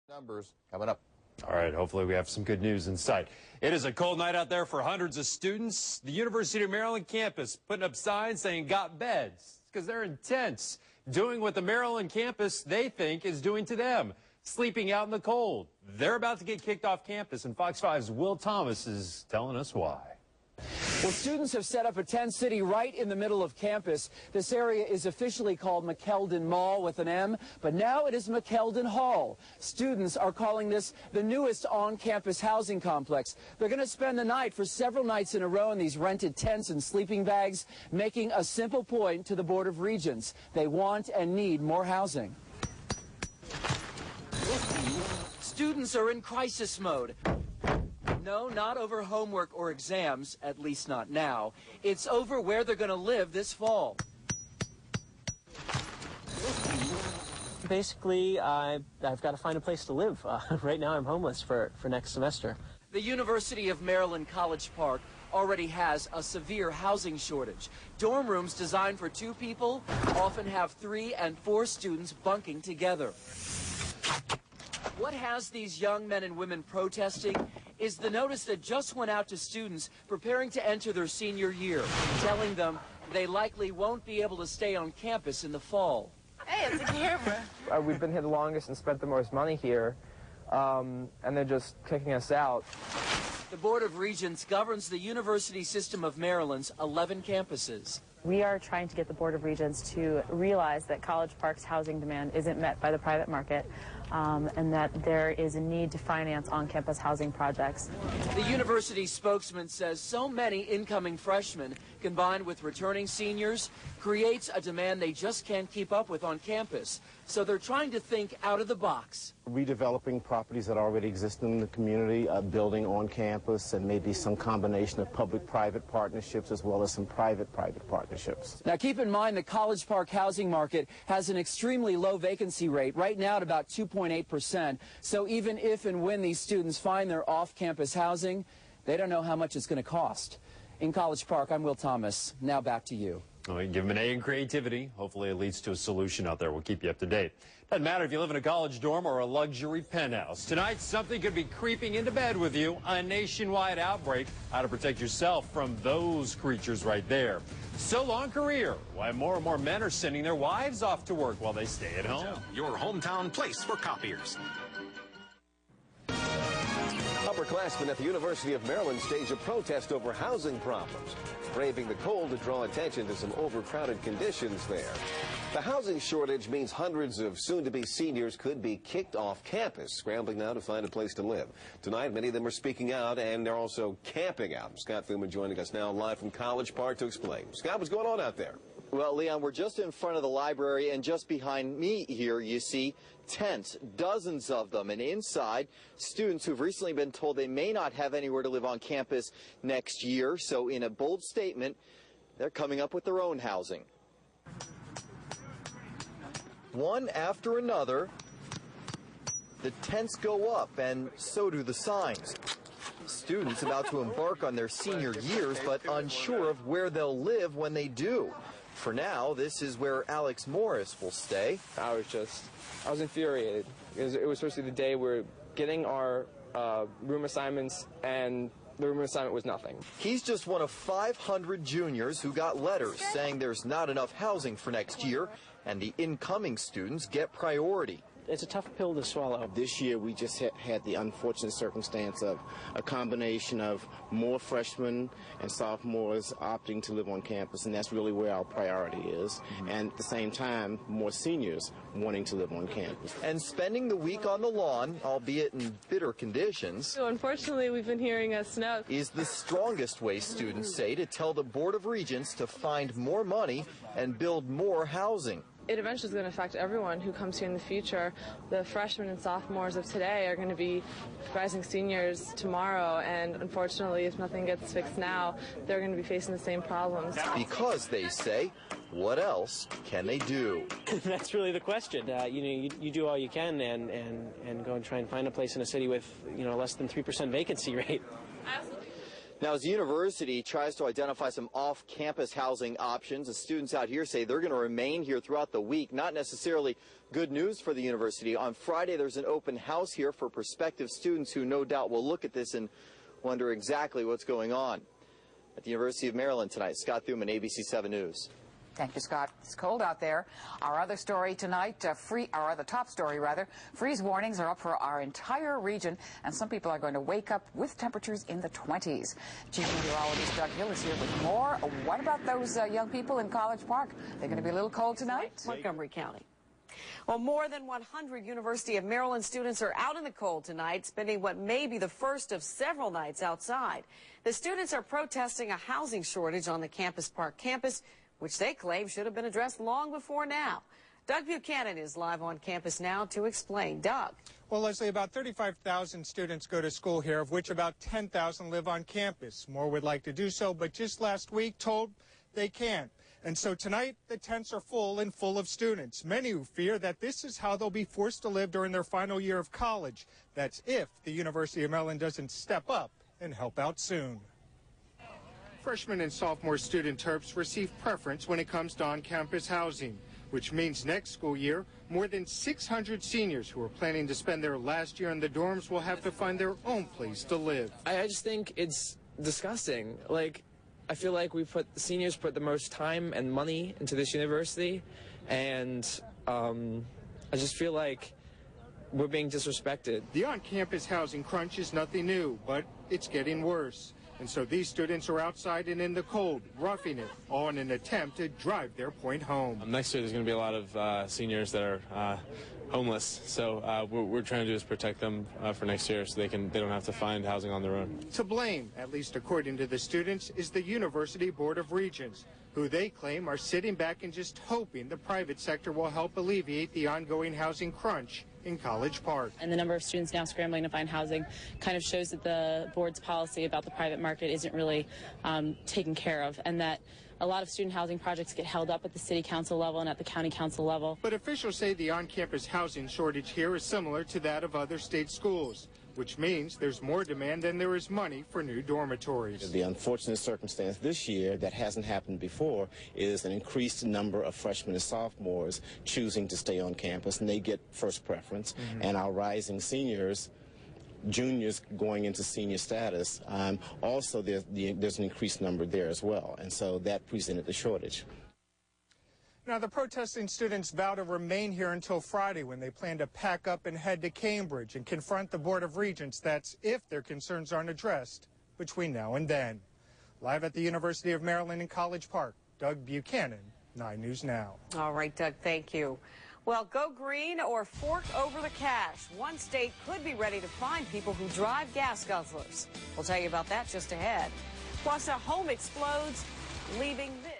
Numbers coming up. All right, hopefully we have some good news in sight. It is a cold night out there for hundreds of students. The University of Maryland campus putting up signs saying got beds because they're intense, doing what the Maryland campus they think is doing to them, sleeping out in the cold. They're about to get kicked off campus, and Fox 5's Will Thomas is telling us why. Well, students have set up a tent city right in the middle of campus. This area is officially called McKeldin Mall with an M, but now it is McKeldin Hall. Students are calling this the newest on-campus housing complex. They're going to spend the night for several nights in a row in these rented tents and sleeping bags, making a simple point to the Board of Regents. They want and need more housing. Students are in crisis mode. No, not over homework or exams, at least not now. It's over where they're going to live this fall. Basically, I've got to find a place to live. Right now I'm homeless for next semester. The University of Maryland College Park already has a severe housing shortage. Dorm rooms designed for 2 people often have 3 and 4 students bunking together. What has these young men and women protesting is the notice that just went out to students preparing to enter their senior year, telling them they likely won't be able to stay on campus in the fall. Hey, it's a camera. We've been here the longest and spent the most money here, and they're just kicking us out. The Board of Regents governs the University System of Maryland's 11 campuses. We are trying to get the Board of Regents to realize that College Park's housing demand isn't met by the private market, and that there is a need to finance on-campus housing projects. The university spokesman says so many incoming freshmen, combined with returning seniors, creates a demand they just can't keep up with on campus. So they're trying to think out of the box. Redeveloping properties that already exist in the community, building on campus, and maybe some combination of public-private partnerships as well as some private-private partnerships. Now keep in mind the College Park housing market has an extremely low vacancy rate, right now at about 2.8%. So even if and when these students find their off-campus housing, they don't know how much it's going to cost. In College Park, I'm Will Thomas. Now back to you. Well, give them an A in creativity. Hopefully it leads to a solution out there. We'll keep you up to date. Doesn't matter if you live in a college dorm or a luxury penthouse. Tonight, something could be creeping into bed with you. A nationwide outbreak. How to protect yourself from those creatures right there. So long career. Why more and more men are sending their wives off to work while they stay at home. Your hometown place for copiers. Upperclassmen at the University of Maryland stage a protest over housing problems, braving the cold to draw attention to some overcrowded conditions there. The housing shortage means hundreds of soon-to-be seniors could be kicked off campus, scrambling now to find a place to live. Tonight, many of them are speaking out, and they're also camping out. Scott Thuman joining us now live from College Park to explain. Scott, what's going on out there? Well, Leon, we're just in front of the library, and just behind me here, you see tents, dozens of them, and inside, students who've recently been told they may not have anywhere to live on campus next year. So in a bold statement, they're coming up with their own housing. One after another, the tents go up, and so do the signs. Students about to embark on their senior years, but unsure of where they'll live when they do. For now, this is where Alex Morris will stay. I was infuriated. It was supposed to be the day we're getting our room assignments, and the room assignment was nothing. He's just one of 500 juniors who got letters saying there's not enough housing for next year, and the incoming students get priority. It's a tough pill to swallow. This year we just had the unfortunate circumstance of a combination of more freshmen and sophomores opting to live on campus, and that's really where our priority is. And at the same time, more seniors wanting to live on campus. And spending the week on the lawn, albeit in bitter conditions, So unfortunately, we've been hearing a snow, is the strongest way, students say, to tell the Board of Regents to find more money and build more housing. It eventually is going to affect everyone who comes here in the future. The freshmen and sophomores of today are going to be rising seniors tomorrow, and unfortunately, if nothing gets fixed now, they're going to be facing the same problems. Because, they say, what else can they do? That's really the question. You do all you can and go and try and find a place in a city with less than 3% vacancy rate. Now, as the university tries to identify some off-campus housing options, the students out here say they're going to remain here throughout the week. Not necessarily good news for the university. On Friday, there's an open house here for prospective students who no doubt will look at this and wonder exactly what's going on. At the University of Maryland tonight, Scott Thuman, ABC 7 News. Thank you, Scott. It's cold out there. Our other story tonight, our other top story rather, freeze warnings are up for our entire region, and some people are going to wake up with temperatures in the 20s. Chief Meteorologist Doug Hill is here with more. What about those young people in College Park? They're going to be a little cold tonight? Montgomery County. Well, more than 100 University of Maryland students are out in the cold tonight, spending what may be the first of several nights outside. The students are protesting a housing shortage on the Campus Park campus, which they claim should have been addressed long before now. Doug Buchanan is live on campus now to explain. Doug. Well, Leslie, about 35,000 students go to school here, of which about 10,000 live on campus. More would like to do so, but just last week told they can't. And so tonight, the tents are full and full of students, many who fear that this is how they'll be forced to live during their final year of college. That's if the University of Maryland doesn't step up and help out soon. Freshman and sophomore student Terps receive preference when it comes to on-campus housing, which means next school year, more than 600 seniors who are planning to spend their last year in the dorms will have to find their own place to live. I just think it's disgusting. Like, I feel like seniors put the most time and money into this university, and I just feel like we're being disrespected. The on-campus housing crunch is nothing new, but it's getting worse. And so these students are outside and in the cold, roughing it, all in an attempt to drive their point home. Next year there's going to be a lot of seniors that are homeless, so what we're trying to do is protect them for next year so they don't have to find housing on their own. To blame, at least according to the students, is the University Board of Regents, who they claim are sitting back and just hoping the private sector will help alleviate the ongoing housing crunch in College Park. And the number of students now scrambling to find housing kind of shows that the board's policy about the private market isn't really taken care of, and that a lot of student housing projects get held up at the city council level and at the county council level. But officials say the on-campus housing shortage here is similar to that of other state schools, which means there's more demand than there is money for new dormitories. The unfortunate circumstance this year that hasn't happened before is an increased number of freshmen and sophomores choosing to stay on campus, and they get first preference, and our rising seniors, juniors going into senior status, also there's an increased number there as well, and so that presented the shortage. Now, the protesting students vow to remain here until Friday, when they plan to pack up and head to Cambridge and confront the Board of Regents. That's if their concerns aren't addressed between now and then. Live at the University of Maryland in College Park, Doug Buchanan, 9 News Now. All right, Doug, thank you. Well, go green or fork over the cash. One state could be ready to fine people who drive gas guzzlers. We'll tell you about that just ahead. Plus, a home explodes, leaving this.